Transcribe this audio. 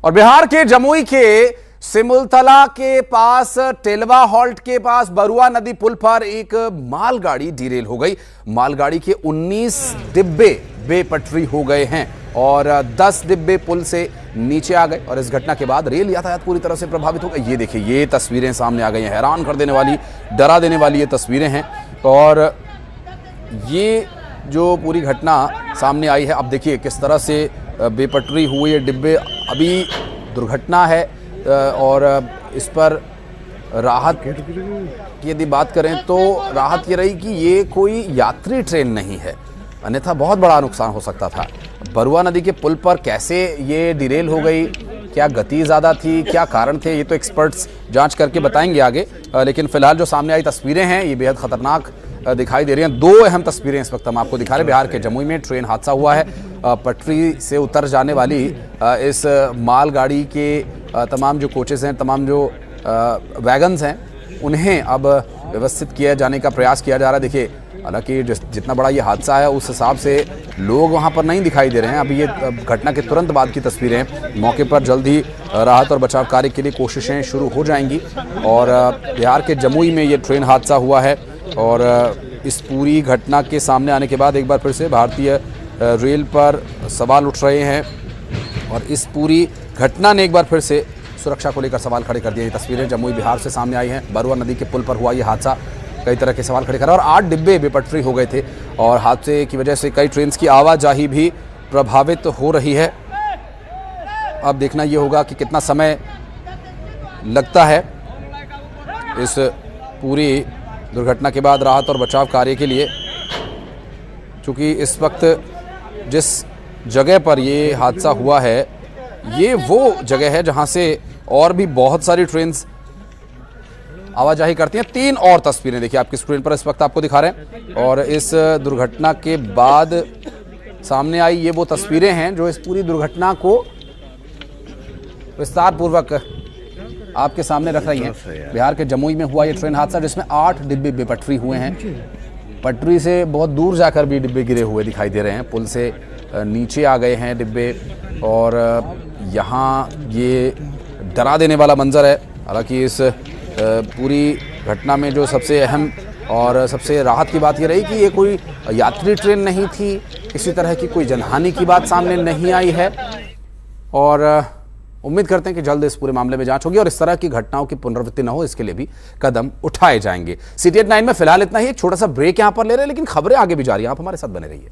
और बिहार के जमुई के सिमुलतला के पास टेलवा हॉल्ट के पास बरुआ नदी पुल पर एक मालगाड़ी डिरेल हो गई। मालगाड़ी के 19 डिब्बे बेपटरी हो गए हैं और 10 डिब्बे पुल से नीचे आ गए और इस घटना के बाद रेल यातायात पूरी तरह से प्रभावित हो गई। ये देखिए, ये तस्वीरें सामने आ गई हैं, हैरान कर देने वाली, डरा देने वाली ये तस्वीरें हैं। और ये जो पूरी घटना सामने आई है, अब देखिए किस तरह से बेपटरी हुए ये डिब्बे। अभी दुर्घटना है और इस पर राहत की यदि बात करें तो राहत ये रही कि ये कोई यात्री ट्रेन नहीं है, अन्यथा बहुत बड़ा नुकसान हो सकता था। बरुआ नदी के पुल पर कैसे ये डिरेल हो गई, क्या गति ज़्यादा थी, क्या कारण थे, ये तो एक्सपर्ट्स जांच करके बताएंगे आगे। लेकिन फिलहाल जो सामने आई तस्वीरें हैं ये बेहद खतरनाक दिखाई दे रही हैं। दो अहम तस्वीरें इस वक्त हम आपको दिखा रहे हैं। बिहार के जमुई में ट्रेन हादसा हुआ है। पटरी से उतर जाने वाली इस मालगाड़ी के तमाम जो कोचेस हैं, तमाम जो वैगन्स हैं, उन्हें अब व्यवस्थित किया जाने का प्रयास किया जा रहा है। देखिए, हालांकि जितना बड़ा ये हादसा है उस हिसाब से लोग वहाँ पर नहीं दिखाई दे रहे हैं। अभी ये घटना के तुरंत बाद की तस्वीरें हैं। मौके पर जल्द ही राहत और बचाव कार्य के लिए कोशिशें शुरू हो जाएंगी। और बिहार के जमुई में ये ट्रेन हादसा हुआ है और इस पूरी घटना के सामने आने के बाद एक बार फिर से भारतीय रेल पर सवाल उठ रहे हैं और इस पूरी घटना ने एक बार फिर से सुरक्षा को लेकर सवाल खड़े कर दिए। ये तस्वीरें जमुई बिहार से सामने आई हैं। बरुआ नदी के पुल पर हुआ ये हादसा कई तरह के सवाल खड़े कर रहा है और 8 डिब्बे बेपटरी हो गए थे और हादसे की वजह से कई ट्रेन की आवाजाही भी प्रभावित हो रही है। अब देखना ये होगा कि कितना समय लगता है इस पूरी दुर्घटना के बाद राहत और बचाव कार्य के लिए, क्योंकि इस वक्त जिस जगह पर ये हादसा हुआ है ये वो जगह है जहां से और भी बहुत सारी ट्रेन्स आवाजाही करती हैं। 3 और तस्वीरें देखिए आपकी स्क्रीन पर इस वक्त आपको दिखा रहे हैं और इस दुर्घटना के बाद सामने आई ये वो तस्वीरें हैं जो इस पूरी दुर्घटना को विस्तार पूर्वक आपके सामने रख रही हैं। बिहार के जमुई में हुआ ये ट्रेन हादसा जिसमें 8 डिब्बे बेपटरी हुए हैं। पटरी से बहुत दूर जाकर भी डिब्बे गिरे हुए दिखाई दे रहे हैं। पुल से नीचे आ गए हैं डिब्बे और यहाँ ये डरा देने वाला मंजर है। हालांकि इस पूरी घटना में जो सबसे अहम और सबसे राहत की बात ये रही कि ये कोई यात्री ट्रेन नहीं थी, किसी तरह की कोई जनहानि की बात सामने नहीं आई है और उम्मीद करते हैं कि जल्द इस पूरे मामले में जांच होगी और इस तरह की घटनाओं की पुनरावृत्ति न हो, इसके लिए भी कदम उठाए जाएंगे। सिटी 9 में फिलहाल इतना ही। एक छोटा सा ब्रेक यहां पर ले रहे हैं, लेकिन खबरें आगे भी जारी हैं। आप हमारे साथ बने रहिए।